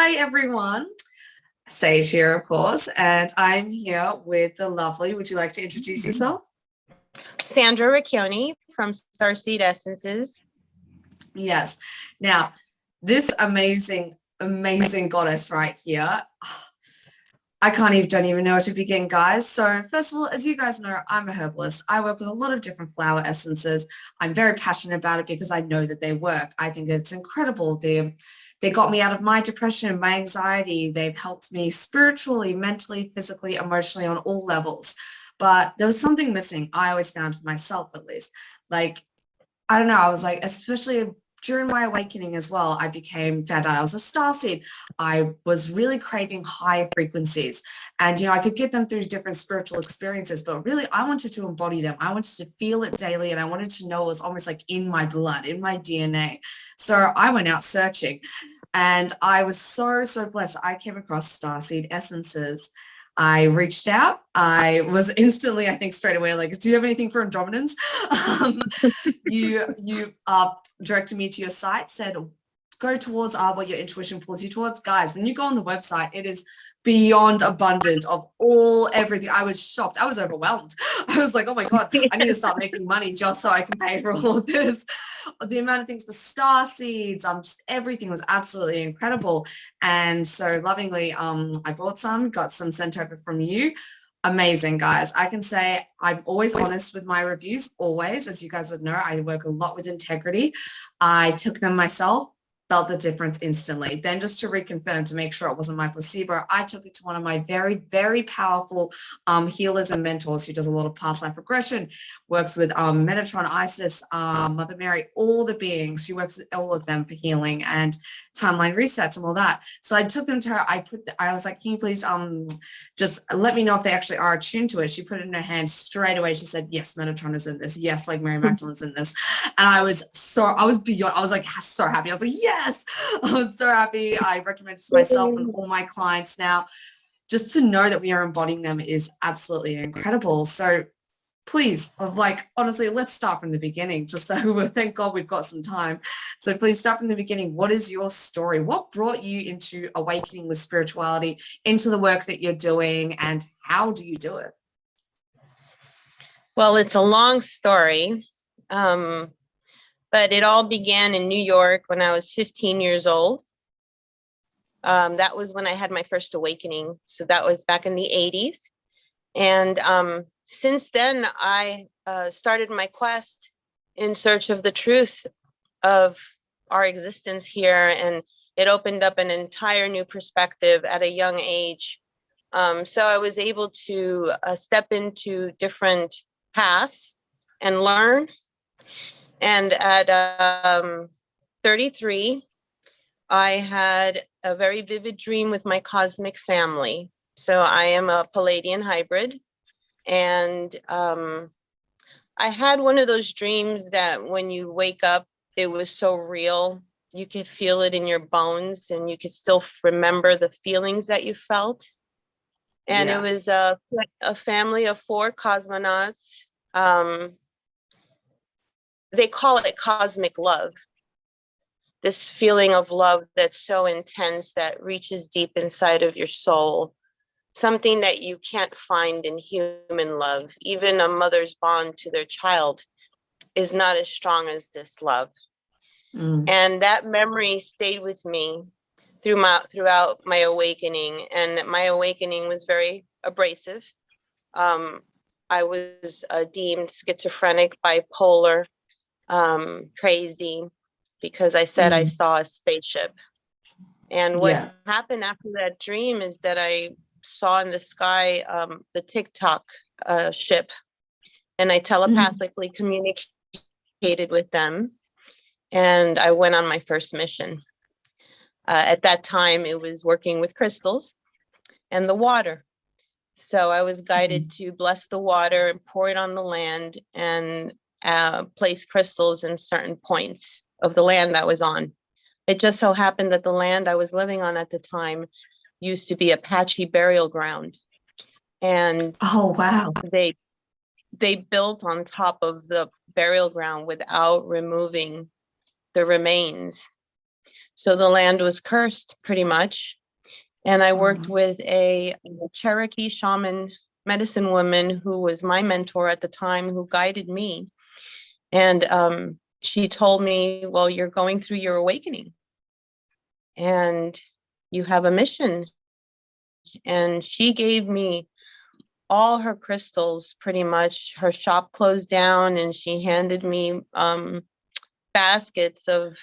Hi, everyone. Sage here, of course, and I'm here with the lovely. Would you like to introduce yourself? Sandra Recchione from Starseed Essences. Yes. Now, this amazing goddess right here. Don't even know where to begin, guys. So, first of all, as you guys know, I'm a herbalist. I work with a lot of different flower essences. I'm very passionate about it because I know that they work. I think it's incredible. They got me out of my depression, my anxiety. They've helped me spiritually, mentally, physically, emotionally on all levels. But there was something missing. I always found for myself, at least. Like, I don't know. I was like, especially during my awakening as well, found out I was a starseed. I was really craving higher frequencies. And, I could get them through different spiritual experiences, but really I wanted to embody them. I wanted to feel it daily. And I wanted to know it was almost like in my blood, in my DNA. So I went out searching and I was so blessed. I came across Starseed Essences. I reached out. I was instantly, I think straight away, like, do you have anything for Andromedans? You directed me to your site, said, go towards what your intuition pulls you towards. Guys, when you go on the website, it is beyond abundant of everything. I was shocked. I was overwhelmed. I was like, oh my God, I need to start making money just so I can pay for all of this. The amount of things, the star seeds, just everything was absolutely incredible. And so lovingly, I bought some, got some sent over from you. Amazing, guys. I can say I'm always honest with my reviews, always. As you guys would know, I work a lot with integrity. I took them myself, felt the difference instantly. Then just to reconfirm, to make sure it wasn't my placebo, I took it to one of my very powerful healers and mentors who does a lot of past life regression, works with Metatron, Isis, Mother Mary, all the beings. She works with all of them for healing and timeline resets and all that. So I took them to her. I was like, can you please just let me know if they actually are attuned to it? She put it in her hand straight away. She said, yes, Metatron is in this. Yes, like Mary Magdalene's in this. And I was like so happy. I was like, yes, I was so happy. I recommend it to myself and all my clients now. Just to know that we are embodying them is absolutely incredible. So please, like, honestly, let's start from the beginning, just so thank God we've got some time. So please start from the beginning. What is your story? What brought you into awakening with spirituality, into the work that you're doing, and how do you do it? Well, it's a long story, but it all began in New York when I was 15 years old. That was when I had my first awakening. So that was back in the 80s. And since then, I started my quest in search of the truth of our existence here. And it opened up an entire new perspective at a young age. So I was able to step into different paths and learn. And at 33, I had a very vivid dream with my cosmic family. So I am a Palladian hybrid. And I had one of those dreams that when you wake up, it was so real. You could feel it in your bones and you could still remember the feelings that you felt. And It was a family of 4 cosmonauts. They call it cosmic love. This feeling of love that's so intense that reaches deep inside of your soul. Something that you can't find in human love. Even a mother's bond to their child is not as strong as this love. And that memory stayed with me throughout my awakening. And my awakening was very abrasive. I was deemed schizophrenic, bipolar, crazy, because I said I saw a spaceship. And what happened after that dream is that I saw in the sky the TikTok ship, and I telepathically communicated with them, and I went on my first mission. At that time, it was working with crystals and the water. So I was guided to bless the water and pour it on the land and place crystals in certain points of the land that was on. It just so happened that the land I was living on at the time used to be Apache burial ground. And oh wow, they built on top of the burial ground without removing the remains. So the land was cursed pretty much. And I worked with a Cherokee shaman medicine woman who was my mentor at the time, who guided me. And she told me, well, you're going through your awakening and you have a mission. And she gave me all her crystals, pretty much. Her shop closed down and she handed me baskets of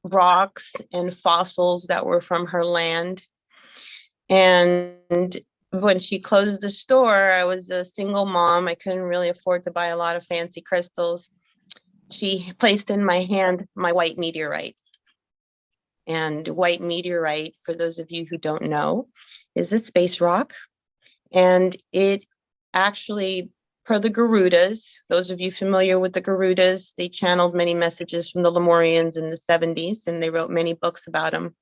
rocks and fossils that were from her land. And when she closed the store, I was a single mom. I couldn't really afford to buy a lot of fancy crystals. She placed in my hand my white meteorite. And white meteorite, for those of you who don't know, is a space rock. And it actually, per the Garudas, those of you familiar with the Garudas, they channeled many messages from the Lemurians in the 70s, and they wrote many books about them.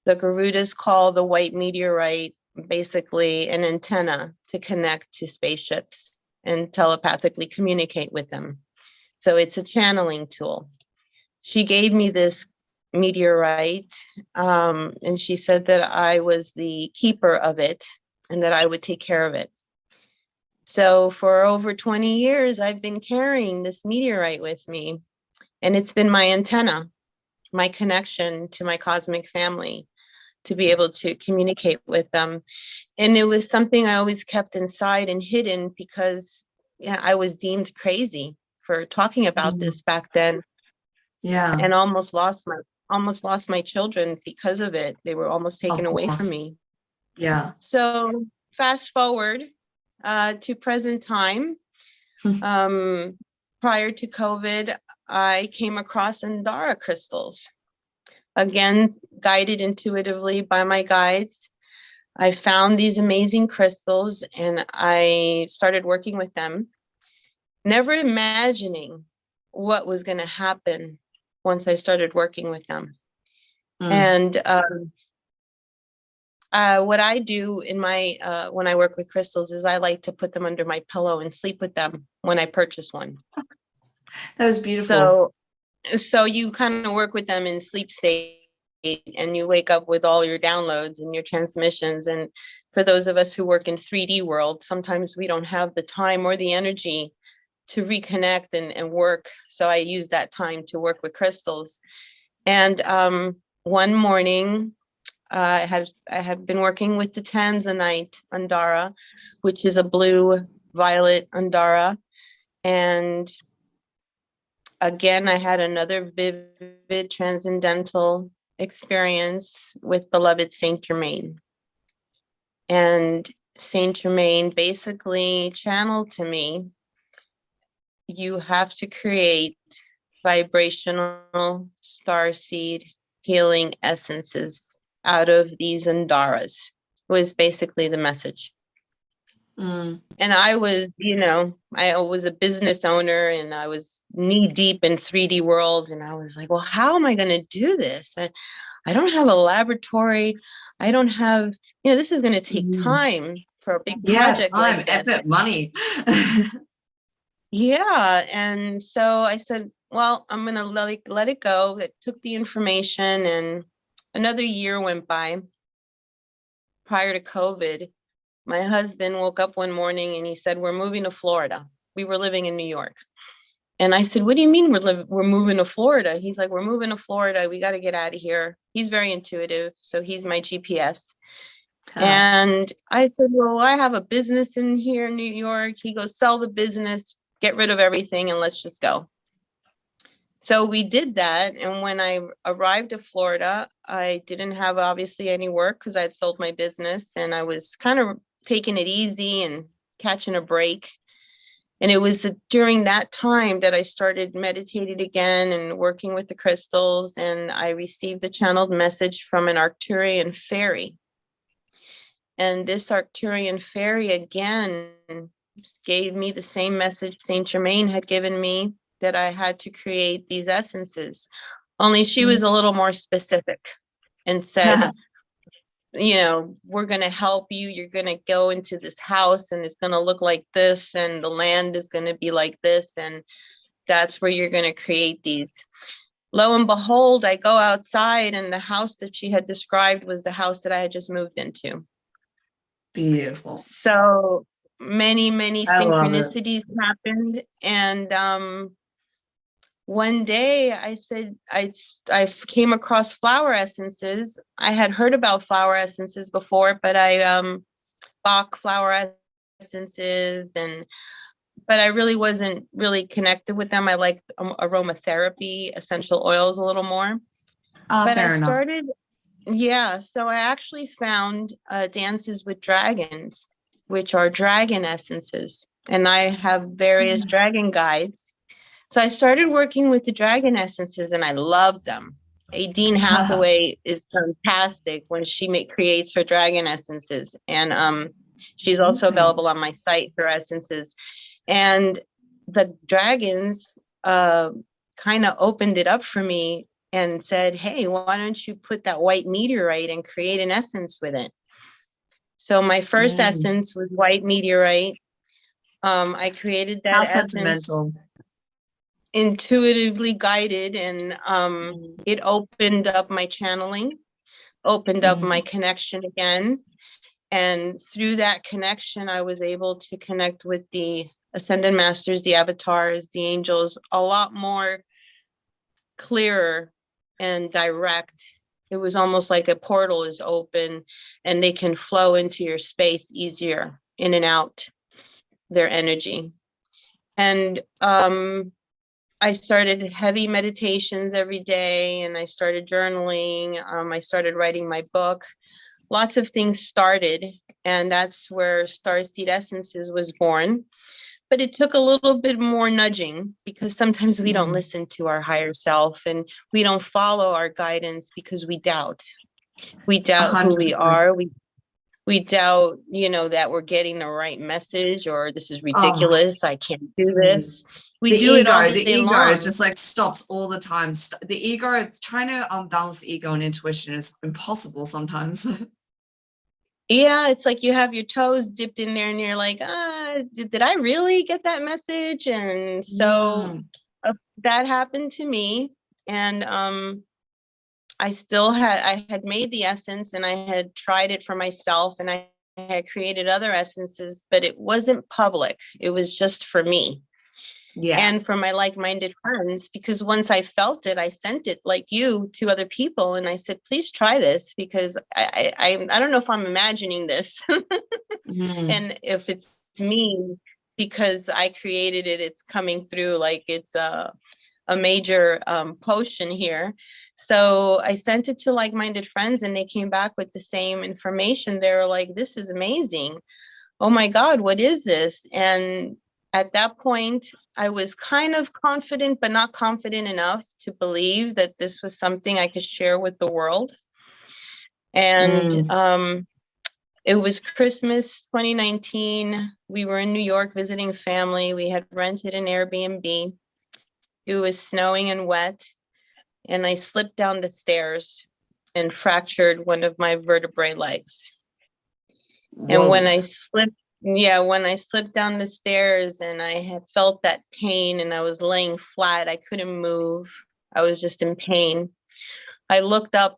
The Garudas call the white meteorite basically an antenna to connect to spaceships and telepathically communicate with them. So it's a channeling tool. She gave me this meteorite, and she said that I was the keeper of it and that I would take care of it. So for over 20 years, I've been carrying this meteorite with me, and it's been my antenna, my connection to my cosmic family, to be able to communicate with them. And it was something I always kept inside and hidden because I was deemed crazy for talking about this back then. Yeah. And almost lost my children because of it. They were almost taken away from me. Yeah. So fast forward to present time. Prior to COVID, I came across Andara crystals. Again, guided intuitively by my guides. I found these amazing crystals and I started working with them, never imagining what was going to happen once I started working with them. And what I do in my when I work with crystals is I like to put them under my pillow and sleep with them when I purchase one. That was beautiful. So you kind of work with them in sleep state and you wake up with all your downloads and your transmissions. And for those of us who work in 3D world, sometimes we don't have the time or the energy to reconnect and work. So I use that time to work with crystals. And one morning, I had been working with the Tanzanite Andara, which is a blue violet Andara. And again, I had another vivid transcendental experience with beloved Saint Germain. And Saint Germain basically channeled to me, you have to create vibrational starseed healing essences out of these Andaras, was basically the message. And I was, I was a business owner and I was knee deep in 3D world. And I was like, well, how am I going to do this? I don't have a laboratory. I don't have, this is going to take time for a big project like this. Effort, money. Yeah. And so I said, well, I'm going to let it go. It took the information and another year went by prior to COVID. My husband woke up one morning and he said, we're moving to Florida. We were living in New York. And I said, what do you mean we're moving to Florida? He's like, we're moving to Florida. We got to get out of here. He's very intuitive. So he's my GPS. And I said, well, I have a business in here in New York. He goes, sell the business, get rid of everything, and let's just go. So we did that. And when I arrived to Florida, I didn't have obviously any work because I had sold my business and I was kind of taking it easy and catching a break. And it was during that time that I started meditating again and working with the crystals. And I received a channeled message from an Arcturian fairy. And this Arcturian fairy again gave me the same message Saint Germain had given me, that I had to create these essences. Only she was a little more specific and said, we're going to help you. You're going to go into this house and it's going to look like this and the land is going to be like this. And that's where you're going to create these. lo and behold, I go outside and the house that she had described was the house that I had just moved into. Beautiful. So many, many I love it. synchronicities happened. And one day I said, I came across flower essences. I had heard about flower essences before, but I Bach flower essences, but I really wasn't really connected with them. I liked aromatherapy, essential oils a little more. But I Fair enough. started, yeah, so I actually found Dances with Dragons, which are dragon essences. And I have various Yes. dragon guides. So I started working with the dragon essences and I love them. Adine Hathaway is fantastic when she creates her dragon essences. And she's also Amazing. available on my site for essences. And the dragons kind of opened it up for me and said, hey, why don't you put that white meteorite and create an essence with it? So my first essence was white meteorite. I created that How essence sentimental. intuitively guided, and it opened up my channeling, opened up my connection again. And through that connection, I was able to connect with the ascended masters, the avatars, the angels, a lot more clearer and direct. It was almost like a portal is open and they can flow into your space easier, in and out their energy. And I started heavy meditations every day, and I started journaling. I started writing my book. Lots of things started, and that's where Starseed Essences was born. But it took a little bit more nudging, because sometimes we don't listen to our higher self and we don't follow our guidance because we doubt. We doubt who we 100%. are. We doubt, that we're getting the right message, or this is Oh, ridiculous. I can't do this. We do it all the day ego long. is just like stops all the time. The ego, trying to balance the ego and intuition is impossible sometimes. Yeah, it's like you have your toes dipped in there and you're like, did I really get that message? And so that happened to me. And I had made the essence and I had tried it for myself, and I had created other essences, but it wasn't public. It was just for me. Yeah. And for my like-minded friends, because once I felt it, I sent it, like you, to other people. And I said, please try this, because I don't know if I'm imagining this. And if it's me, because I created it, it's coming through like it's a major potion here. So I sent it to like-minded friends and they came back with the same information. They were like, this is amazing. Oh my God, what is this? And at that point, I was kind of confident, but not confident enough to believe that this was something I could share with the world. And it was Christmas 2019. We were in New York visiting family. We had rented an Airbnb. It was snowing and wet, and I slipped down the stairs and fractured one of my vertebrae legs. Whoa. And when I slipped down the stairs and I had felt that pain and I was laying flat, I couldn't move. I was just in pain. I looked up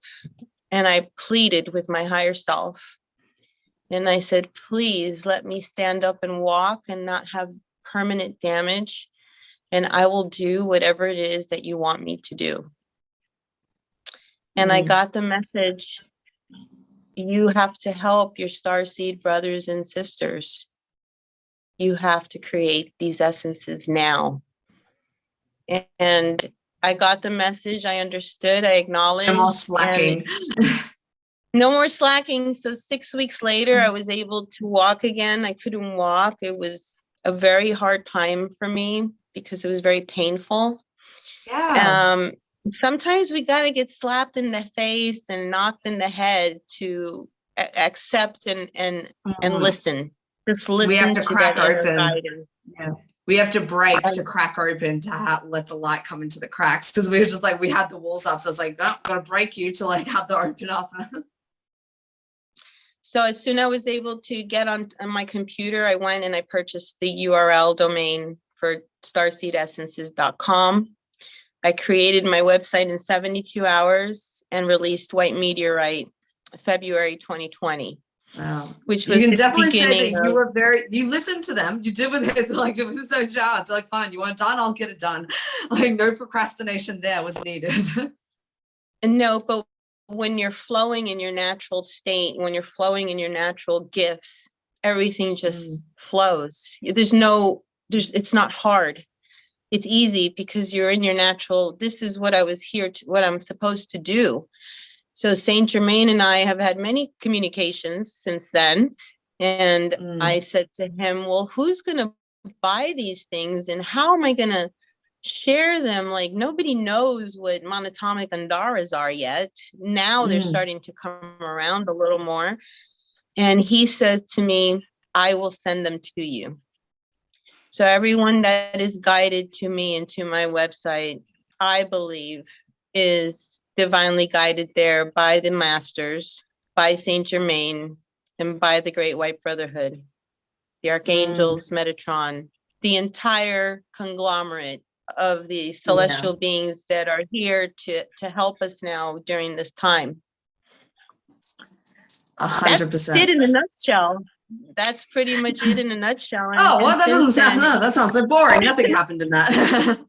and I pleaded with my higher self. And I said, please let me stand up and walk and not have permanent damage. And I will do whatever it is that you want me to do. And I got the message, you have to help your starseed brothers and sisters. You have to create these essences now. And I got the message, I understood, I acknowledged. No more slacking. No more slacking. So 6 weeks later, I was able to walk again. I couldn't walk. It was a very hard time for me because it was very painful. Yeah. Sometimes we got to get slapped in the face and knocked in the head to accept and listen. Just listen. We have to crack that inner open. guidance. Yeah. We have to break to crack open to let the light come into the cracks, because we were just like, we had the walls up. So it's like, oh, gotta break you to like have the open up. So as soon as I was able to get on my computer, I went and I purchased the URL domain for starseedessences.com. I created my website in 72 hours and released White Meteorite February 2020. Wow. Which You was can the definitely say beginning that you of, were very, you listened to them. You did with it, like it was so jarred. It's like, fine, you want it done, I'll get it done. Like no procrastination there was needed. no, but when you're flowing in your natural state, when you're flowing in your natural gifts, everything just flows. It's not hard. It's easy because you're in your natural, this is what I was here to, what I'm supposed to do. So Saint Germain and I have had many communications since then. And I said to him, well, who's going to buy these things and how am I going to share them? Like nobody knows what monatomic andaras are yet. Now they're starting to come around a little more. And he said to me, I will send them to you. So everyone that is guided to me and to my website, I believe is divinely guided there by the masters, by Saint Germain, and by the Great White Brotherhood, the archangels, Metatron, the entire conglomerate of the celestial beings that are here to help us now during this time. 100%. That's it in a nutshell. That's pretty much it in a nutshell. Oh, well, that doesn't sound, no, that sounds so boring. Nothing happened in that.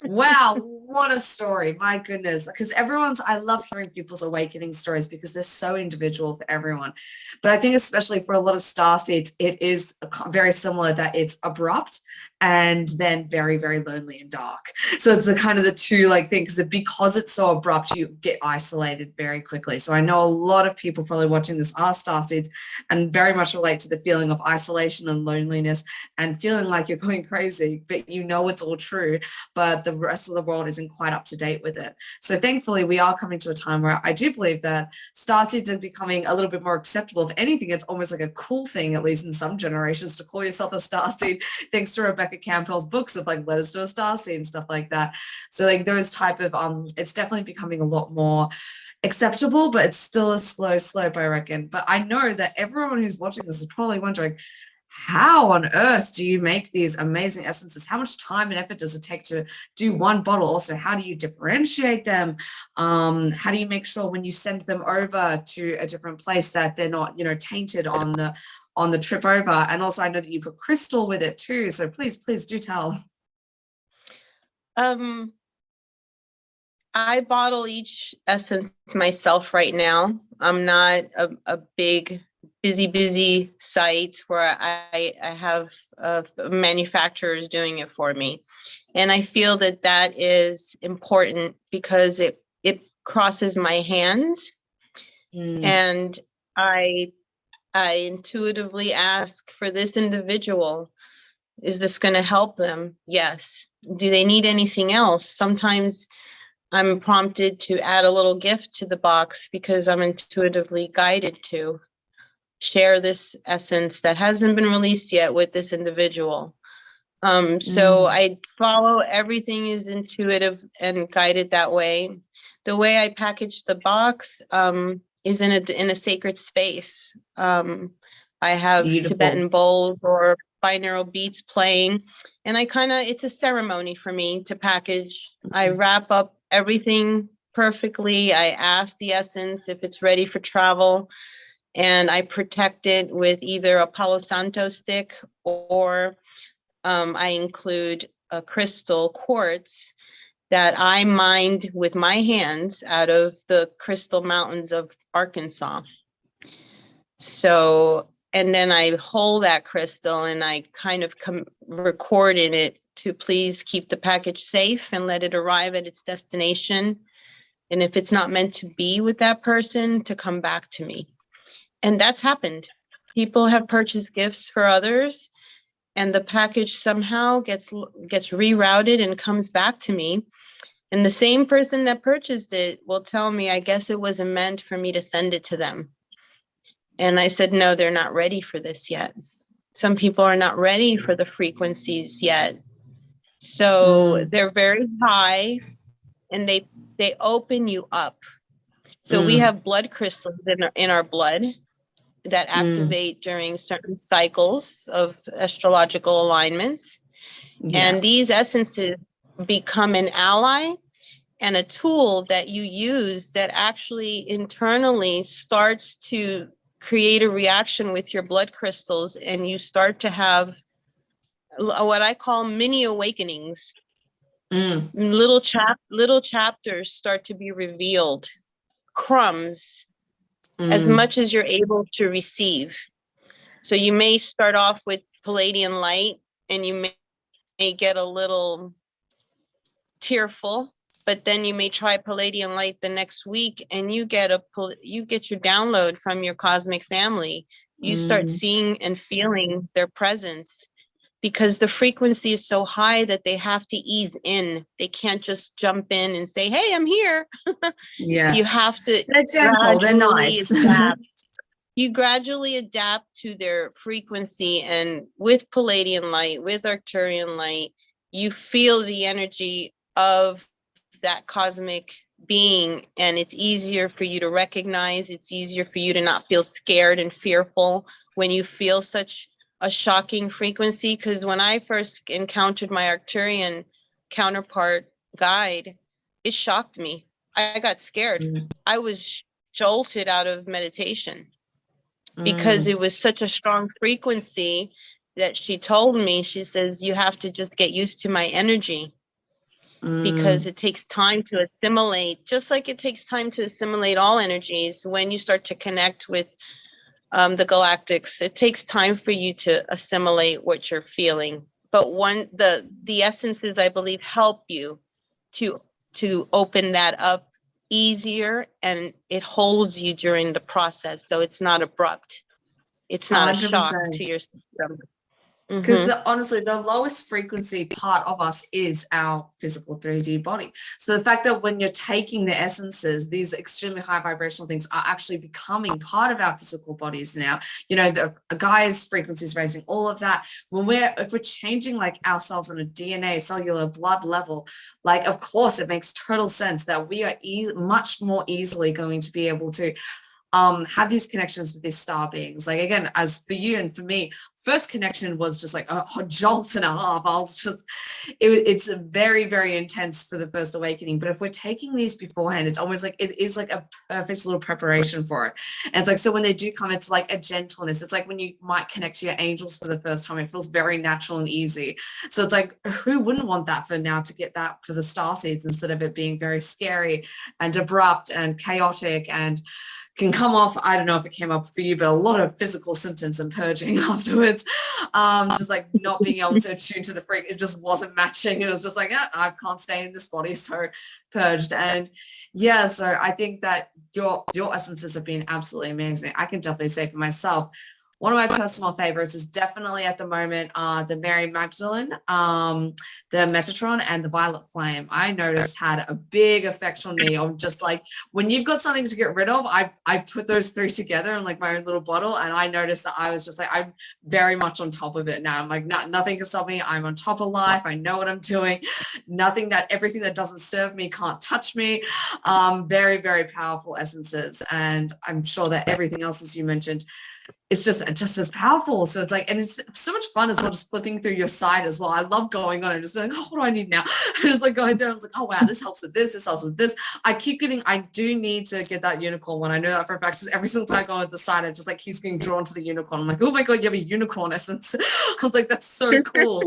Wow, what a story. My goodness. Because I love hearing people's awakening stories because they're so individual for everyone. But I think especially for a lot of starseeds, it is very similar that it's abrupt and then very, very lonely and dark. So it's the kind of the two like things that because it's so abrupt, you get isolated very quickly. So I know a lot of people probably watching this are starseeds and very much relate to the feeling of isolation and loneliness and feeling like you're going crazy, but you know it's all true, but the rest of the world isn't quite up to date with it. So thankfully, we are coming to a time where I do believe that starseeds are becoming a little bit more acceptable. If anything, it's almost like a cool thing, at least in some generations, to call yourself a starseed, thanks to Rebecca Campbell's books of like letters to a starseed and stuff like that. So like those type of it's definitely becoming a lot more acceptable, but it's still a slow slope, I reckon. But I know that everyone who's watching this is probably wondering, how on earth do you make these amazing essences? How much time and effort does it take to do one bottle? Also, how do you differentiate them? How do you make sure when you send them over to a different place that they're not, tainted on the trip over? And also, I know that you put crystal with it too. So please do tell. I bottle each essence myself right now. I'm not a big busy site where I have manufacturers doing it for me. And I feel that is important because it crosses my hands. And I intuitively ask for this individual, is this going to help them? Yes. Do they need anything else? Sometimes I'm prompted to add a little gift to the box because I'm intuitively guided to share this essence that hasn't been released yet with this individual. So I follow, everything is intuitive and guided that way. The way I package the box is in a sacred space. I have Beautiful. Tibetan bowls or binaural beats playing, and it's a ceremony for me to package. I wrap up everything perfectly. I ask the essence if it's ready for travel, and I protect it with either a Palo Santo stick or I include a crystal quartz that I mined with my hands out of the crystal mountains of Arkansas. So, and then I hold that crystal and I kind of record in it to please keep the package safe and let it arrive at its destination. And if it's not meant to be with that person, to come back to me. And that's happened. People have purchased gifts for others, and the package somehow gets rerouted and comes back to me. And the same person that purchased it will tell me, I guess it wasn't meant for me to send it to them. And I said, no, they're not ready for this yet. Some people are not ready for the frequencies yet. So they're very high and they open you up. So we have blood crystals in our blood that activate during certain cycles of astrological alignments. Yeah. And these essences become an ally and a tool that you use that actually internally starts to create a reaction with your blood crystals, and you start to have what I call mini awakenings. Little chapters start to be revealed, crumbs, as much as you're able to receive. So you may start off with Palladian light, and you may get a little tearful, but then you may try Palladian light the next week, and you get your download from your cosmic family. You start seeing and feeling their presence, because the frequency is so high that they have to ease in. They can't just jump in and say, hey, I'm here. Yeah. You have to they're gentle, they're nice. adapt. You gradually adapt to their frequency, and with Palladian light, with Arcturian light, you feel the energy of that cosmic being, and it's easier for you to recognize. It's easier for you to not feel scared and fearful when you feel such a shocking frequency. Because when I first encountered my Arcturian counterpart guide, it shocked me. I got scared. I was jolted out of meditation because it was such a strong frequency that she told me, she says, you have to just get used to my energy, because it takes time to assimilate, just like it takes time to assimilate all energies. When you start to connect with the galactics, it takes time for you to assimilate what you're feeling. But the essences, I believe, help you to open that up easier, and it holds you during the process, so it's not abrupt. It's not 100%. A shock to your system. Because honestly, the lowest frequency part of us is our physical 3D body. So the fact that when you're taking the essences, these extremely high vibrational things are actually becoming part of our physical bodies now. You know, the Gaia's frequency is raising, all of that. If we're changing like ourselves on a DNA, cellular, blood level, like of course it makes total sense that we are much more easily going to be able to have these connections with these star beings. Like again, as for you and for me, first connection was just like a jolt and a half. It's very, very intense for the first awakening. But if we're taking these beforehand, it's almost like it is like a perfect little preparation for it. And it's like, so when they do come, it's like a gentleness. It's like when you might connect to your angels for the first time, it feels very natural and easy. So it's like, who wouldn't want that for now, to get that for the starseeds, instead of it being very scary and abrupt and chaotic and can come off, I don't know if it came up for you, but a lot of physical symptoms and purging afterwards. Just like not being able to attune to the freak, it just wasn't matching. It was just like, yeah, I can't stay in this body, so purged. And yeah, so I think that your essences have been absolutely amazing. I can definitely say for myself, one of my personal favorites is definitely at the moment the Mary Magdalene, the Metatron, and the Violet Flame. I noticed had a big effect on me. I'm just like, when you've got something to get rid of, I put those three together in like my own little bottle, and I noticed that I was just like, I'm very much on top of it now. I'm like, nothing can stop me. I'm on top of life. I know what I'm doing. Everything that doesn't serve me can't touch me. Very, very powerful essences. And I'm sure that everything else, as you mentioned, it's just as powerful. So it's like, and it's so much fun as well, just flipping through your site as well. I love going on and just being like, oh, what do I need now? I'm just like going through and I was like, oh wow, this helps with this helps with this. I do need to get that unicorn one. I know that for a fact, because every single time I go on the site, I just like keeps getting drawn to the unicorn. I'm like, oh my God, you have a unicorn essence. I was like, that's so cool.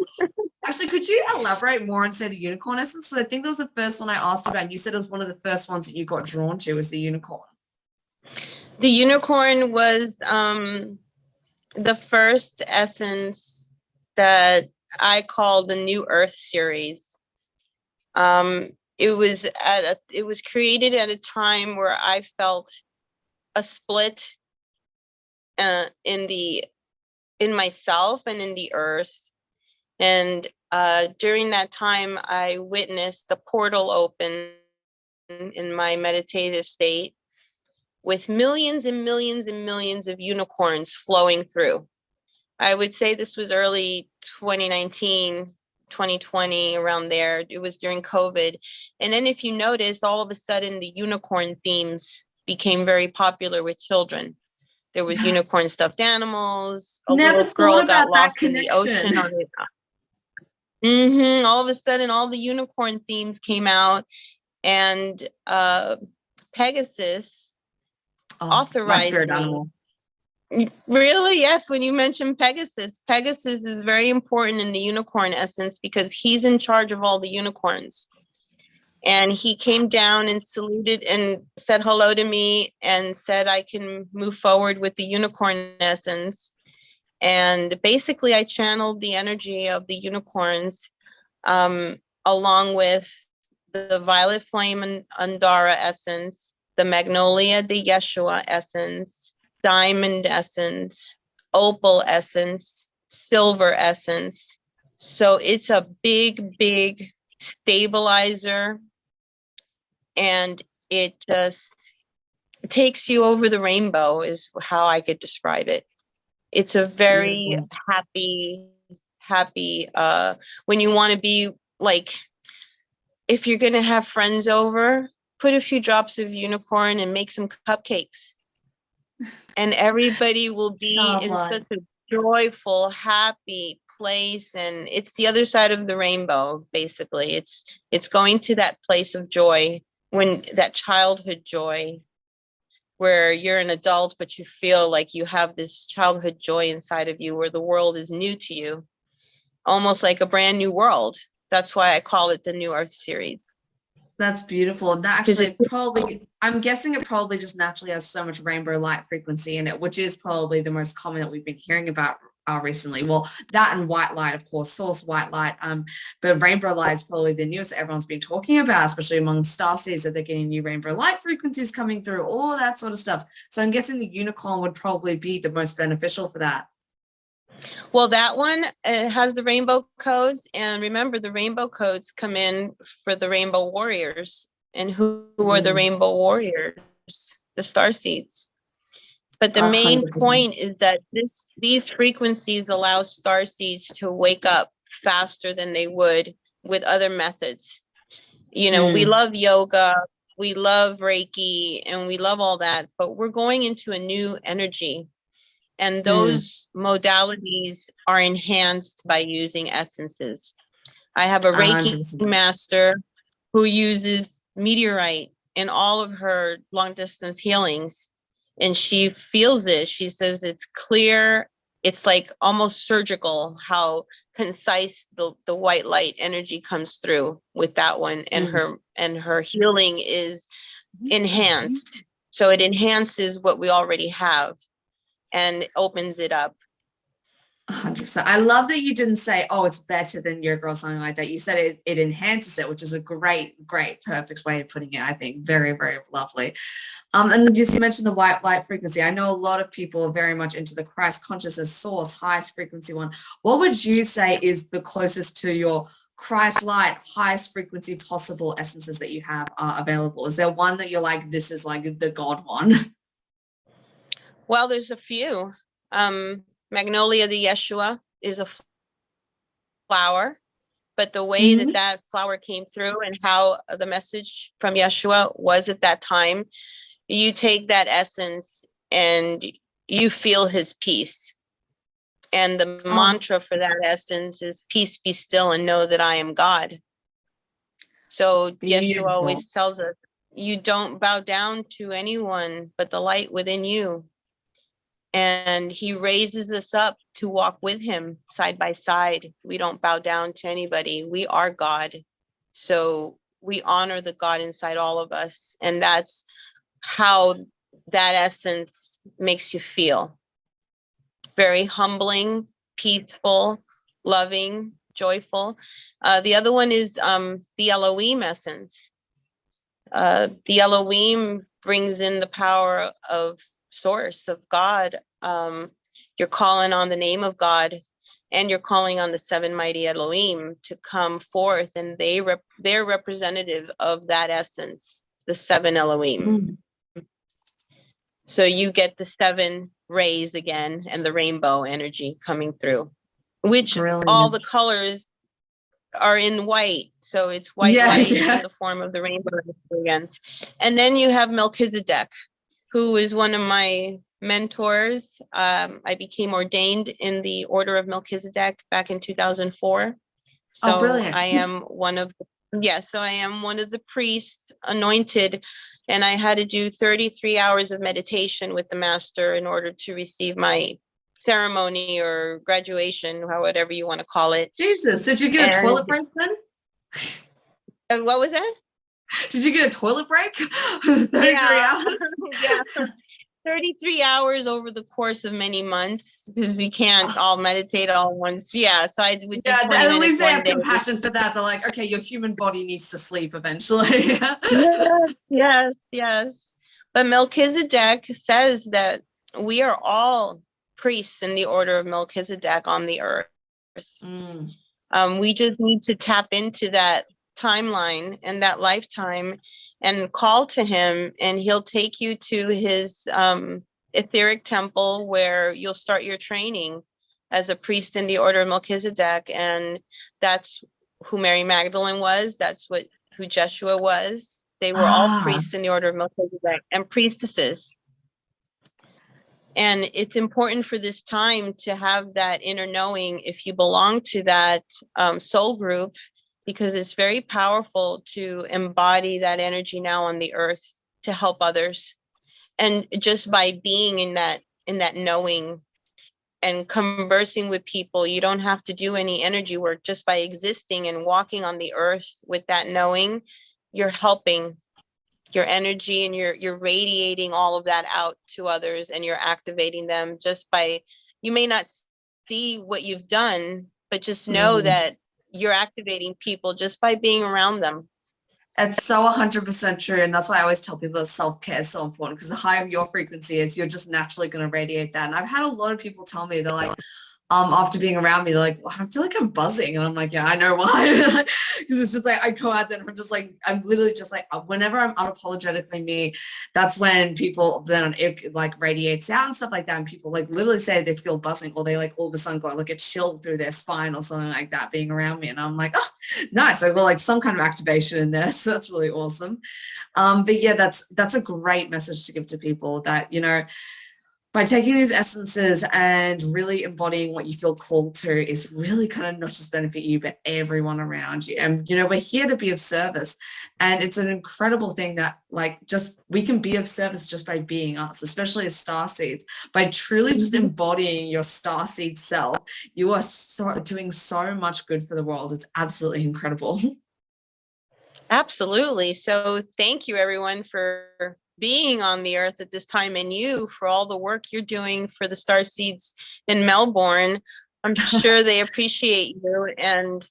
Actually, could you elaborate more on, say, the unicorn essence? So I think that was the first one I asked about. You said it was one of the first ones that you got drawn to, was the unicorn. The unicorn was the first essence that I call the New Earth series. It was created at a time where I felt a split in myself and in the earth. And during that time, I witnessed the portal open in my meditative state, with millions and millions and millions of unicorns flowing through. I would say this was early 2019, 2020, around there. It was during COVID. And then if you notice, all of a sudden the unicorn themes became very popular with children. There was unicorn stuffed animals. A little girl got lost in the ocean. All of a sudden, all the unicorn themes came out, and Pegasus Oh, my authorized spirit me. animal. Really? Yes. When you mention Pegasus, Pegasus is very important in the unicorn essence because he's in charge of all the unicorns. And he came down and saluted and said hello to me and said I can move forward with the unicorn essence. And basically, I channeled the energy of the unicorns, along with the violet flame and Andara essence, the magnolia de Yeshua essence, diamond essence, opal essence, silver essence. So it's a big, big stabilizer, and it just takes you over the rainbow, is how I could describe it. It's a very Beautiful. happy, when you want to be like, if you're going to have friends over, put a few drops of unicorn and make some cupcakes, and everybody will be in Childlike. such a joyful, happy place. And it's the other side of the rainbow. Basically, it's going to that place of joy, when that childhood joy, where you're an adult but you feel like you have this childhood joy inside of you, where the world is new to you, almost like a brand new world. That's why I call it the New Earth series. That's beautiful. And that Because actually probably, I'm guessing it probably just naturally has so much rainbow light frequency in it, which is probably the most common that we've been hearing about recently. Well, that and white light, of course, source white light. But rainbow light is probably the newest that everyone's been talking about, especially among starseeds, that they're getting new rainbow light frequencies coming through, all of that sort of stuff. So I'm guessing the unicorn would probably be the most beneficial for that. well, that one has the rainbow codes, and remember, the rainbow codes come in for the rainbow warriors. And who are the rainbow warriors? The starseeds. But the main 100%. point is that these frequencies allow starseeds to wake up faster than they would with other methods. You know, we love yoga, we love Reiki, and we love all that, but we're going into a new energy. And those modalities are enhanced by using essences. I have a Reiki 100%. master who uses meteorite in all of her long distance healings, and she feels it. She says it's clear. It's like almost surgical how concise the white light energy comes through with that one, and her healing is enhanced. So it enhances what we already have and opens it up. 100%. I love that you didn't say, oh, it's better than yoga or something like that. You said it enhances it, which is a great, perfect way of putting it, I think. Very, very lovely. And then you mentioned the white light frequency. I know a lot of people are very much into the Christ consciousness source, highest frequency one. What would you say is the closest to your Christ light, highest frequency possible essences that you have available? Is there one that you're like, this is like the God one? Well, there's a few. Magnolia the Yeshua is a flower, but the way that that flower came through and how the message from Yeshua was at that time, you take that essence and you feel his peace. And the mantra for that essence is peace be still and know that I am God. So Yeshua always tells us, you don't bow down to anyone but the light within you. And he raises us up to walk with him side by side. We don't bow down to anybody. We are God. So we honor the God inside all of us. And that's how that essence makes you feel. Very humbling, peaceful, loving, joyful. The other one is the Elohim essence. The Elohim brings in the power of source, of God. You're calling on the name of God, and you're calling on the seven mighty Elohim to come forth, and they're representative of that essence, the seven Elohim. So you get the seven rays again and the rainbow energy coming through, which all the colors are in white. So it's white light in the form of the rainbow again. And then you have Melchizedek, who is one of my mentors. I became ordained in the Order of Melchizedek back in 2004. Oh, So brilliant. I am one of so I am one of the priests anointed, and I had to do 33 hours of meditation with the master in order to receive my ceremony or graduation, or whatever you want to call it. Jesus, did you get a And toilet break then? what was that? Did you get a toilet break? 33 Yeah, hours? yeah. 33 hours over the course of many months, because we can't all meditate all once. Yeah, so I would do Yeah, 20 at minutes least they one have day. compassion for that. They're like, okay, your human body needs to sleep eventually. Yes, yes, yes. But Melchizedek says that we are all priests in the order of Melchizedek on the earth. Mm. We just need to tap into that timeline and that lifetime and call to him, and he'll take you to his etheric temple where you'll start your training as a priest in the order of Melchizedek. And that's who Mary Magdalene was. That's who Jeshua was. They were all Ah, priests in the order of Melchizedek and priestesses. And it's important for this time to have that inner knowing if you belong to that soul group, because it's very powerful to embody that energy now on the earth to help others. And just by being in that knowing and conversing with people, you don't have to do any energy work. Just by existing and walking on the earth with that knowing, you're helping your energy, and you're radiating all of that out to others, and you're activating them just by, you may not see what you've done, but just know mm. that you're activating people just by being around them. It's so 100% true. And that's why I always tell people that self-care is so important, because the higher your frequency is, you're just naturally going to radiate that. And I've had a lot of people tell me, they're like, after being around me, they're like, well, I feel like I'm buzzing. And I'm like, yeah, I know why. Because it's just like, I go out there and I'm just like, I'm literally just like, whenever I'm unapologetically me, that's when people then it like radiates out and stuff like that. And people like literally say they feel buzzing, or they like all of a sudden go like a chill through their spine or something like that being around me. And I'm like, oh, nice. I feel like some kind of activation in there. So that's really awesome. But yeah, that's a great message to give to people, that, you know, by taking these essences and really embodying what you feel called to is really kind of not just benefit you, but everyone around you. And, you know, we're here to be of service. And it's an incredible thing that, like, just we can be of service just by being us, especially as starseeds. By truly just embodying your starseed self, you are doing so much good for the world. It's absolutely incredible. Absolutely. So thank you, everyone, for being on the earth at this time, and you for all the work you're doing for the Starseeds in Melbourne. I'm sure they appreciate you. And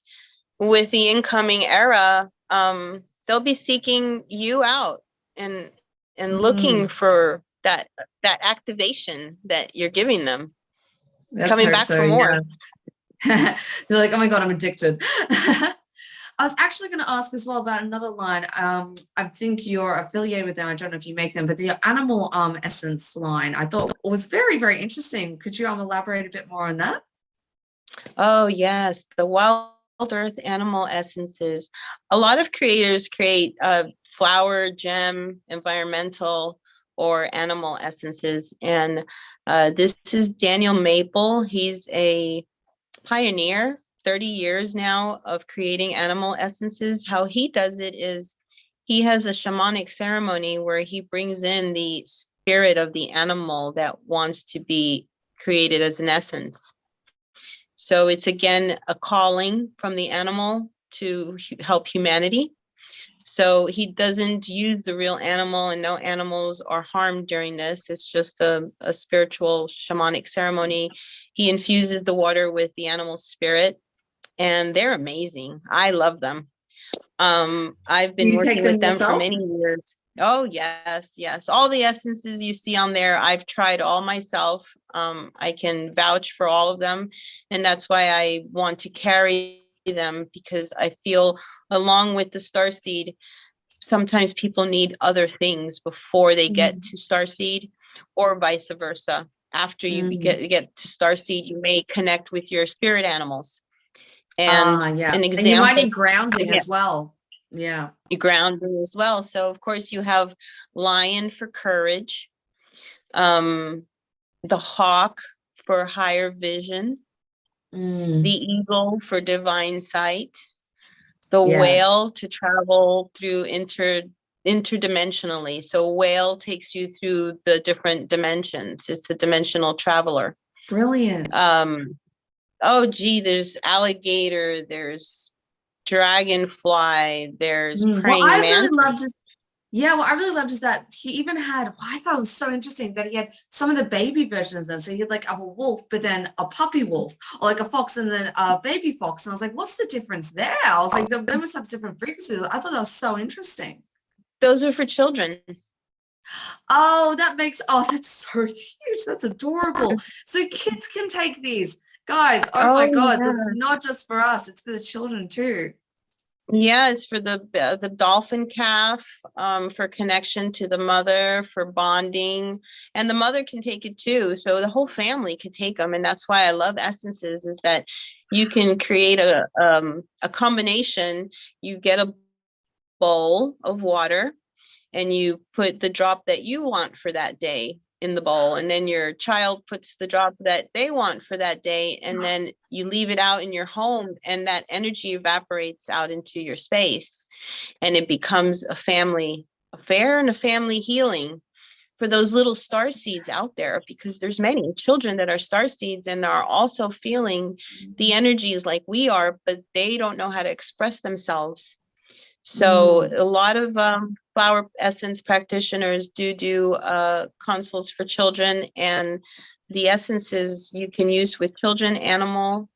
with the incoming era, they'll be seeking you out and looking for that activation that you're giving them, Let's coming hope back so. for more. Yeah. You're like, oh my God, I'm addicted. I was actually going to ask as well about another line. I think you're affiliated with them. I don't know if you make them, but the animal essence line, I thought was very, very interesting. Could you elaborate a bit more on that? Oh, yes, the Wild Earth Animal Essences. A lot of creators create flower, gem, environmental, or animal essences. And this is Daniel Maple. He's a pioneer, 30 years now of creating animal essences. How he does it is he has a shamanic ceremony where he brings in the spirit of the animal that wants to be created as an essence. So it's again a calling from the animal to help humanity. So he doesn't use the real animal, and no animals are harmed during this. It's just a spiritual shamanic ceremony. He infuses the water with the animal spirit, and they're amazing. I love them. I've Do been you take working with them them for yourself? many years. Oh, yes, yes. All the essences you see on there, I've tried all myself. I can vouch for all of them. And that's why I want to carry them, because I feel, along with the starseed, sometimes people need other things before they get to starseed, or vice versa. After you get to starseed, you may connect with your spirit animals. And Yeah. an And you might example, need grounding yeah, as well. Yeah. grounding as well. So of course you have lion for courage, the hawk for higher vision, the eagle for divine sight, the Yes. whale to travel through interdimensionally. So whale takes you through the different dimensions. It's a dimensional traveler. Brilliant. Oh gee, there's alligator, there's dragonfly, there's What praying I really loved mantis. is, yeah, what I really loved is that he even had, what I thought was so interesting that he had some of the baby versions then. So he had like of a wolf, but then a puppy wolf, or like a fox and then a baby fox. And I was like, what's the difference there? I was like, they must have different frequencies. I thought that was so interesting. Those are for children. Oh, that makes, oh, that's so cute. That's adorable. So kids can take these. Guys, oh my Oh God, it's yeah. not just for us, it's for the children too. Yeah, it's for the dolphin calf, for connection to the mother, for bonding, and the mother can take it too. So the whole family could take them, and that's why I love essences. Is that you can create a combination. You get a bowl of water, and you put the drop that you want for that day in the bowl, and then your child puts the drop that they want for that day, and then you leave it out in your home, and that energy evaporates out into your space, and it becomes a family affair and a family healing for those little star seeds out there, because there's many children that are star seeds and are also feeling the energies like we are, but they don't know how to express themselves. So Mm. a lot of flower essence practitioners do consults for children, and the essences you can use with children, animal,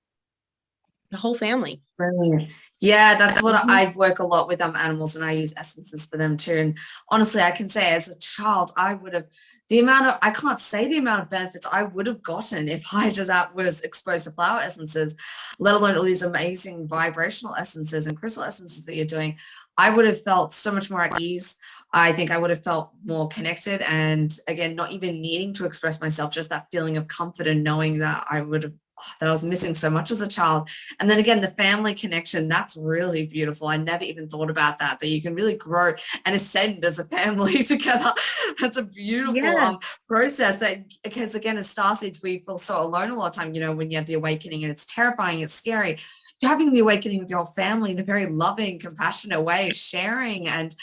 the whole family. Brilliant. Yeah, that's what Mhm. I work a lot with animals, and I use essences for them too. And honestly, I can say as a child, I would have the amount of, I can't say the amount of benefits I would have gotten if I just was exposed to flower essences, let alone all these amazing vibrational essences and crystal essences that you're doing. I would have felt so much more at ease. I think I would have felt more connected, and again, not even needing to express myself, just that feeling of comfort and knowing that I would have, that I was missing so much as a child. And then again, the family connection, that's really beautiful. I never even thought about that, that you can really grow and ascend as a family together. That's a beautiful Yes. process that, because again, as starseeds, we feel so alone a lot of time, you know, when you have the awakening, and it's terrifying, it's scary. You're having the awakening with your family in a very loving, compassionate way, sharing and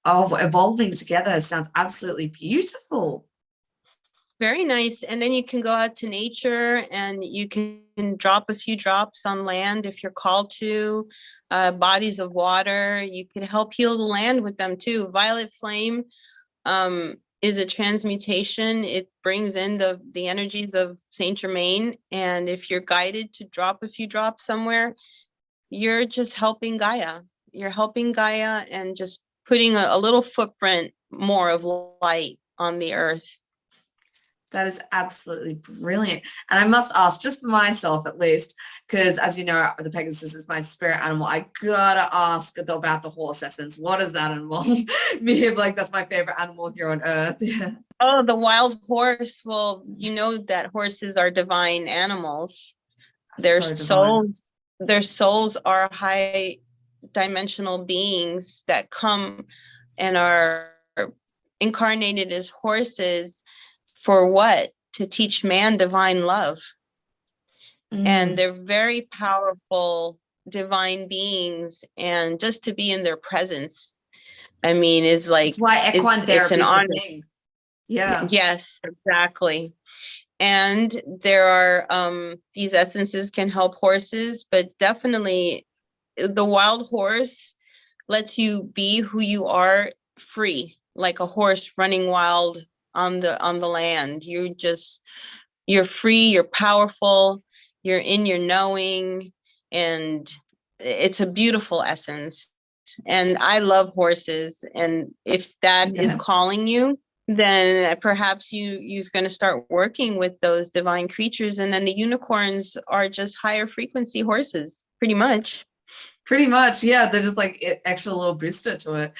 evolving together sounds absolutely beautiful. Very nice. And then you can go out to nature and you can drop a few drops on land if you're called to, bodies of water. You can help heal the land with them too. Violet flame is a transmutation. It brings in the energies of Saint Germain. And if you're guided to drop a few drops somewhere, you're just helping Gaia. You're helping Gaia and just putting a little footprint more of light on the earth. That is absolutely brilliant. And I must ask, just for myself at least, because as you know, the Pegasus is my spirit animal. I gotta ask about the horse essence. What does that involve? Me, like, that's my favorite animal here on earth. Yeah. Oh, the wild horse. Well, you know that horses are divine animals. Their So divine. souls, their souls are high dimensional beings that come and are incarnated as horses for what? To teach man divine love. And Mm. they're very powerful divine beings, and just to be in their presence, I mean, is like That's why equine it's therapy an is the honor. thing. Yeah. Yes, exactly. And there are these essences can help horses, but definitely the wild horse lets you be who you are, free, like a horse running wild on the land. You're free, you're powerful, you're in your knowing, and it's a beautiful essence. And I love horses, and if that is Yeah. calling you, then perhaps you're going to start working with those divine creatures, and then the unicorns are just higher frequency horses, pretty much. Pretty much, yeah. They're just like extra little booster to it.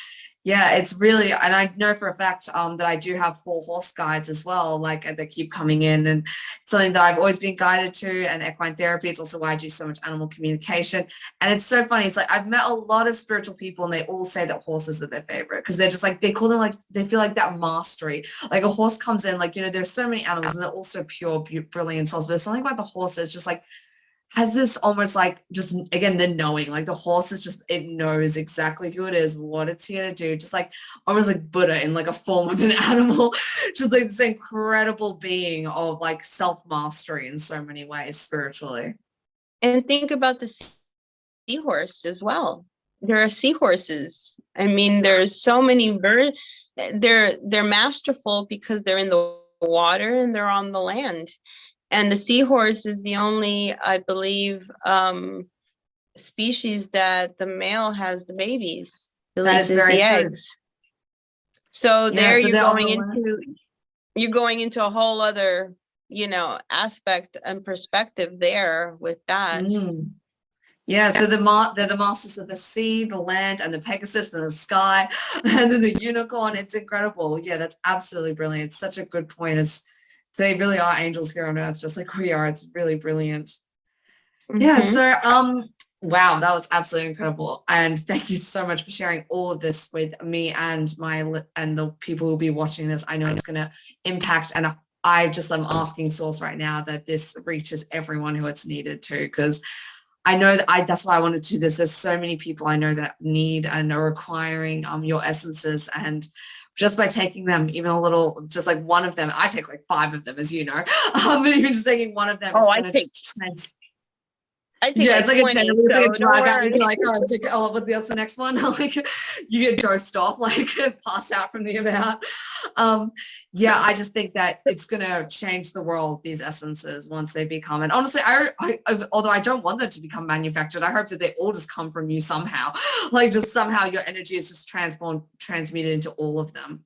Yeah, it's really, and I know for a fact that I do have 4 horse guides as well, like they keep coming in, and it's something that I've always been guided to. And equine therapy is also why I do so much animal communication. And it's so funny. It's like I've met a lot of spiritual people, and they all say that horses are their favorite because they're just like, they call them, like, they feel like that mastery. Like a horse comes in, like, you know, there's so many animals and they're also pure, brilliant souls, but there's something about the horse that's just like, has this almost like just again the knowing, like the horse is just, it knows exactly who it is, what it's here to do, just like almost like Buddha in like a form of an animal, just like this incredible being of like self-mastery in so many ways spiritually. And think about the seahorse as well. There are seahorses. I mean, there's so many birds. They're masterful because they're in the water and they're on the land. And the seahorse is the only, I believe, species that the male has the babies, That is releases very the true. eggs. So Yeah, there so they're on the land. you're going into a whole other, aspect and perspective there with that. Mm. Yeah, so they're the masters of the sea, the land, and the Pegasus, and the sky, and then the unicorn. It's incredible. Yeah, that's absolutely brilliant. It's such a good point. As they really are angels here on Earth, just like we are. It's really brilliant. Yeah, Mhm. so wow, that was absolutely incredible. And thank you so much for sharing all of this with me and and the people who will be watching this. I know it's gonna impact, and I just am asking Source right now that this reaches everyone who it's needed to, because I know that that's why I wanted to do this. There's so many people I know that need and are requiring your essences, and just by taking them even a little, just like one of them, I take like 5 of them, as you know. Even just taking one of them is Oh, going to just I take yeah, it's like like a 20, general, it's like so a don't drive out. You're worry. like, oh, oh, what's the next one? Like, you get dosed off, like pass out from the amount. Yeah, I just think that it's gonna change the world, these essences, once they become. And honestly, although I don't want them to become manufactured, I hope that they all just come from you somehow. Like, just somehow your energy is just transmuted into all of them.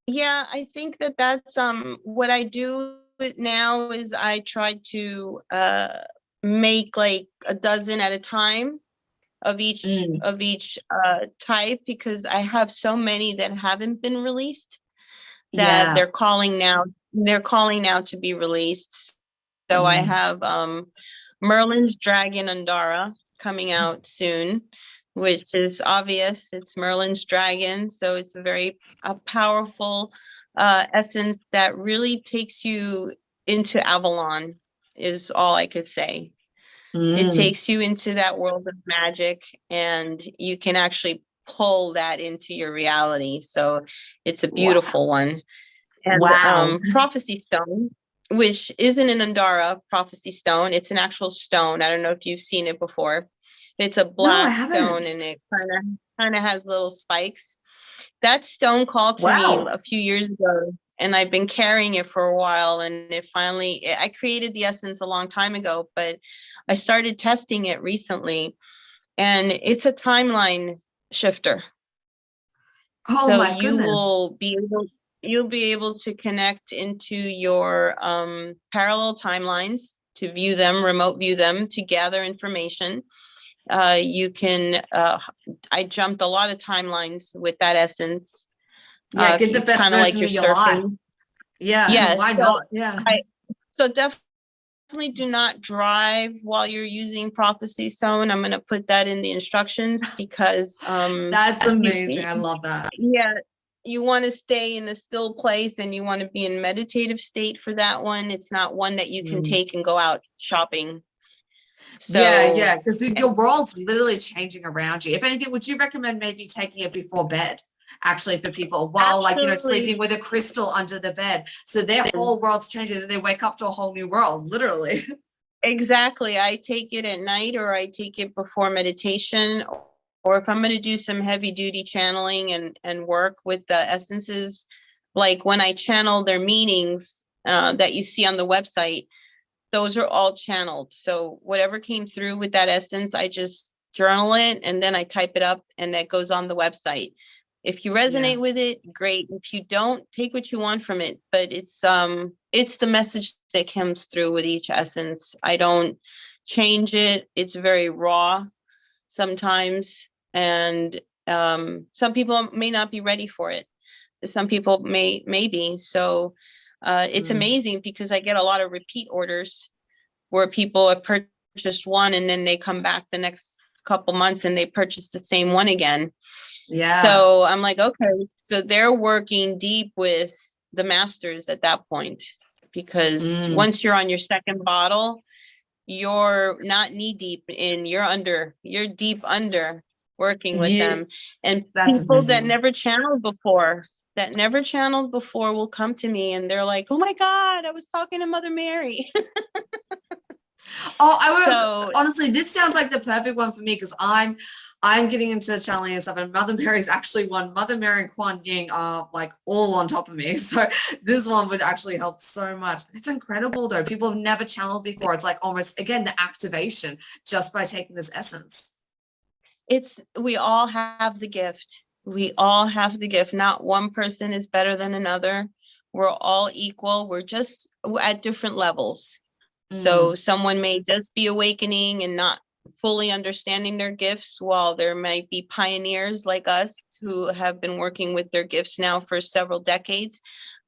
Yeah, I think that that's what I do now is I try to make like a dozen at a time of each Mm, type, because I have so many that haven't been released that yeah. they're calling now to be released. So I Mm, have Merlin's Dragon Andara coming out soon, which is obvious. It's Merlin's dragon, so it's a powerful essence that really takes you into Avalon, is all I could say. It mm. takes you into that world of magic, and you can actually pull that into your reality. So it's a Wow. beautiful one. And Wow. Prophecy Stone, which isn't an Andara Prophecy Stone, it's an actual stone. I don't know if you've seen it before. It's a No, I black stone, haven't. and it kind of has little spikes. That stone called to me Wow. a few years ago, and I've been carrying it for a while. And I created the essence a long time ago, but I started testing it recently, and it's a timeline shifter. Oh So my goodness. you'll be able to connect into your parallel timelines to view them, remote view them, to gather information. You can I jumped a lot of timelines with that essence. Yeah, get the It's best kind of like version you're of your life. surfing. Yeah, Yes. why not? Yeah. I so definitely do not drive while you're using Prophecy Stone. I'm going to put that in the instructions because That's amazing. I love that. yeah, you want to stay in a still place and you want to be in meditative state for that one. It's not one that you can Mm. take and go out shopping. Yeah, So yeah, because your world's literally changing around you. If anything, would you recommend maybe taking it before bed? Actually, for people, while like actually, sleeping with a crystal under the bed, so their whole world's changing, and they wake up to a whole new world, literally. exactly. I take it at night or I take it before meditation, or if I'm going to do some heavy duty channeling and work with the essences, like when I channel their meanings that you see on the website, those are all channeled. So whatever came through with that essence, I just journal it and then I type it up and that goes on the website. If you Yeah. resonate with it, great. If you don't, take what you want from it. But it's the message that comes through with each essence. I don't change it. It's very raw sometimes. And some people may not be ready for it. Some people may be. So it's Mm. amazing because I get a lot of repeat orders where people have purchased one and then they come back the next couple months and they purchase the same one again. Yeah. So I'm like, okay, so they're working deep with the masters at that point, because Mm. once you're on your second bottle, you're not knee deep in, you're deep under working with You, them. And that's people amazing. that never channeled before will come to me and they're like, oh my God, I was talking to Mother Mary. Oh, So honestly, this sounds like the perfect one for me because I'm getting into channeling and stuff, and Mother Mary's actually one. Mother Mary and Kuan Yin are like all on top of me, so this one would actually help so much. It's incredible though. People have never channeled before. It's like almost again the activation just by taking this essence. we all have the gift. We all have the gift. Not one person is better than another. We're all equal. We're just at different levels. So Mm, someone may just be awakening and not fully understanding their gifts, while there might be pioneers like us who have been working with their gifts now for several decades.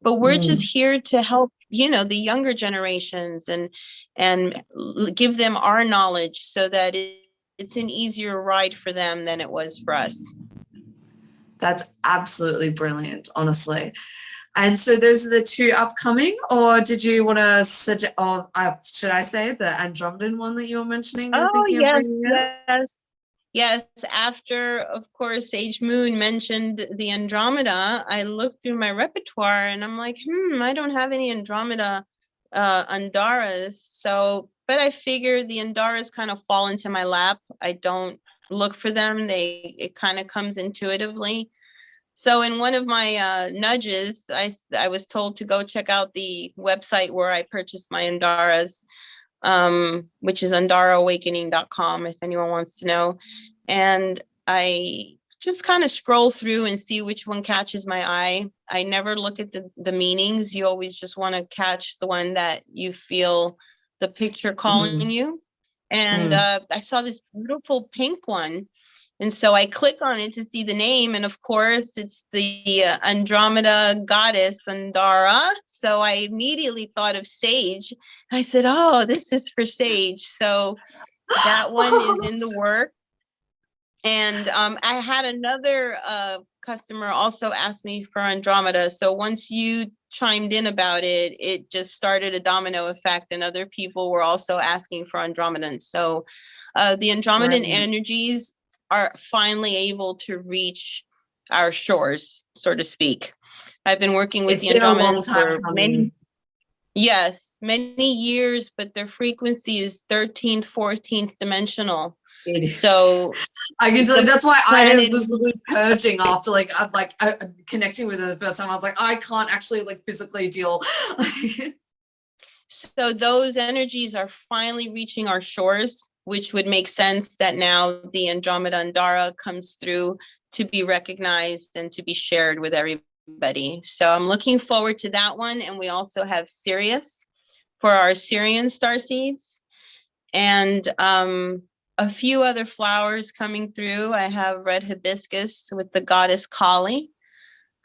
But we're just mm. here to help, the younger generations and give them our knowledge so that it's an easier ride for them than it was for us. That's absolutely brilliant, honestly. And so those are the two upcoming, or did you want to suggest, or should I say the Andromedan one that you were mentioning you're Oh, thinking of yes, bringing in? yes. Yes, after, of course, Sage Moon mentioned the Andromeda, I looked through my repertoire and I'm like, I don't have any Andromeda Andaras. So, but I figured the Andaras kind of fall into my lap. I don't look for them. It kind of comes intuitively. So in one of my nudges, I was told to go check out the website where I purchased my Andaras, which is andarawakening.com if anyone wants to know. And I just kind of scroll through and see which one catches my eye. I never look at the meanings. You always just want to catch the one that you feel the picture calling Mm, you. And mm. I saw this beautiful pink one. And so I click on it to see the name. And of course, it's the Andromeda goddess Andara. So I immediately thought of Sage. I said, oh, this is for Sage. So that one is in the work. And I had another customer also ask me for Andromeda. So once you chimed in about it, it just started a domino effect, and other people were also asking for Andromedan. So the Andromedan Brilliant. energies are finally able to reach our shores, so to speak. I've been working with It's the been a long Andromedans time for coming. many years, but their frequency is 13th, 14th dimensional. It is. So I can tell you the that's why I planet, was literally purging after connecting with her the first time. I was like, I can't actually like physically deal. so those energies are finally reaching our shores, which would make sense that now the Andromeda Andara comes through to be recognized and to be shared with everybody. So I'm looking forward to that one. And we also have Sirius for our Syrian starseeds, and a few other flowers coming through. I have red hibiscus with the goddess Kali,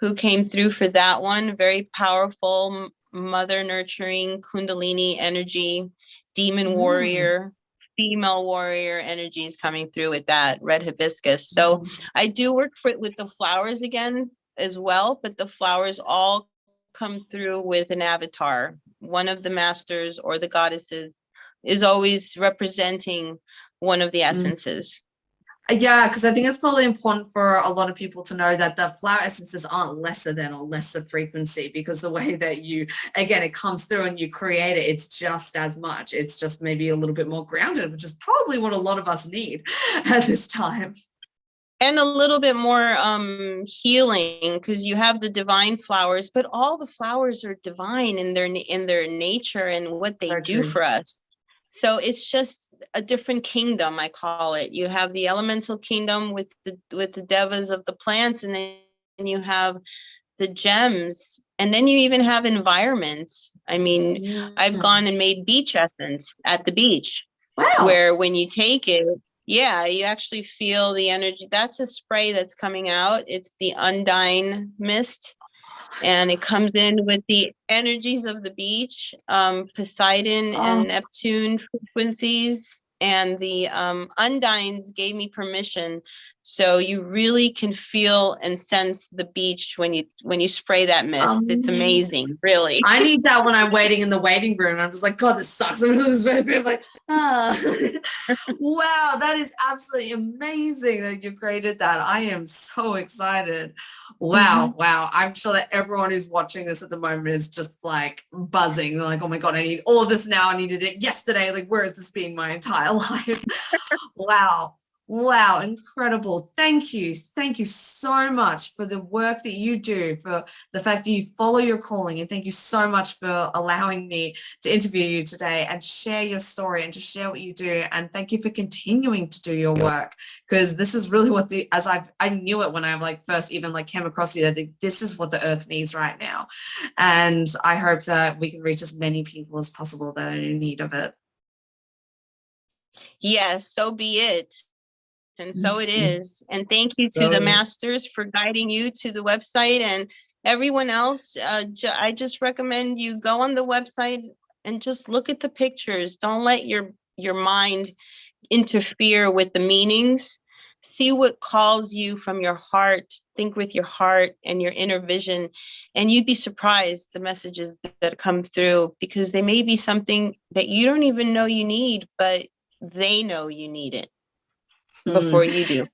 who came through for that one. Very powerful mother nurturing Kundalini energy, demon Mm, warrior, female warrior energies coming through with that red hibiscus. So mm, I do work with the flowers again as well, but the flowers all come through with an avatar. One of the masters or the goddesses is always representing one of the mm. essences. Yeah, because I think it's probably important for a lot of people to know that the flower essences aren't lesser than or lesser frequency, because the way that you, again, it comes through and you create it, it's just as much. It's just maybe a little bit more grounded, which is probably what a lot of us need at this time. And a little bit more healing, because you have the divine flowers, but all the flowers are divine in their nature and what they So do true. for us. So it's just a different kingdom, I call it. You have the elemental kingdom with the devas of the plants, and then you have the gems, and then you even have environments. I mean, I've Mm. gone and made beach essence at the beach, Wow. where when you take it, yeah, you actually feel the energy. That's a spray that's coming out. It's the Undine mist, and it comes in with the energies of the beach, Poseidon Oh, and Neptune frequencies. And the Undines gave me permission So you really can feel and sense the beach when you spray that mist. It's amazing, really. I need that when I'm waiting in the waiting room. I'm just like, God, this sucks. I'm like, ah. Wow, that is absolutely amazing that you created that. I am so excited. Wow, wow. I'm sure that everyone who's watching this at the moment is just like buzzing. They're like, oh my God, I need all this now. I needed it yesterday. Like, where has this been my entire life? Wow. Wow, incredible. Thank you. Thank you so much for the work that you do, for the fact that you follow your calling. And thank you so much for allowing me to interview you today and share your story and to share what you do. And thank you for continuing to do your work, because this is really what I knew it when I like first even like came across you, that this is what the earth needs right now. And I hope that we can reach as many people as possible that are in need of it. Yes, so be it. And so it is. And thank you to the masters for guiding you to the website, and everyone else. I just recommend you go on the website and just look at the pictures. Don't let your mind interfere with the meanings. See what calls you from your heart. Think with your heart and your inner vision, and you'd be surprised the messages that come through, because they may be something that you don't even know you need, but they know you need it before you do.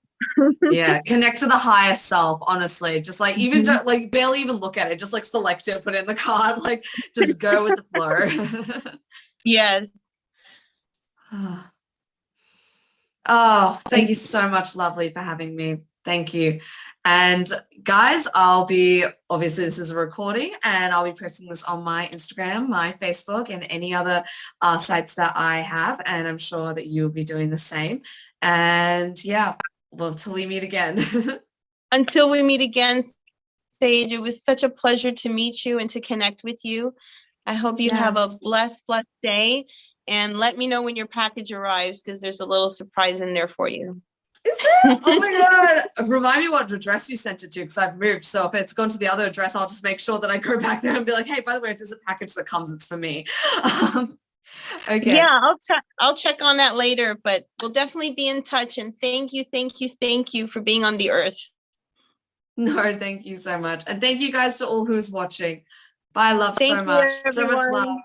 Yeah, connect to the higher self, honestly. Just like even don't like barely even look at it, just like select it, put it in the card, like just go with the flow. Yes. Oh, thank you so much, lovely, for having me. Thank you. And guys, obviously this is a recording, and I'll be posting this on my Instagram, my Facebook, and any other sites that I have. And I'm sure that you'll be doing the same. And yeah, well, till we meet again. Until we meet again, Sage, it was such a pleasure to meet you and to connect with you. I hope you have a blessed day, and let me know when your package arrives, because there's a little surprise in there for you. Is there? Oh my God. Remind me what address you sent it to, because I've moved. So if it's gone to the other address, I'll just make sure that I go back there and be like, hey, by the way, if there's a package that comes, it's for me. Okay. Yeah, I'll check on that later, but we'll definitely be in touch. And thank you for being on the earth. No, thank you so much. And thank you guys to all who's watching. Bye, love, so much. So much love.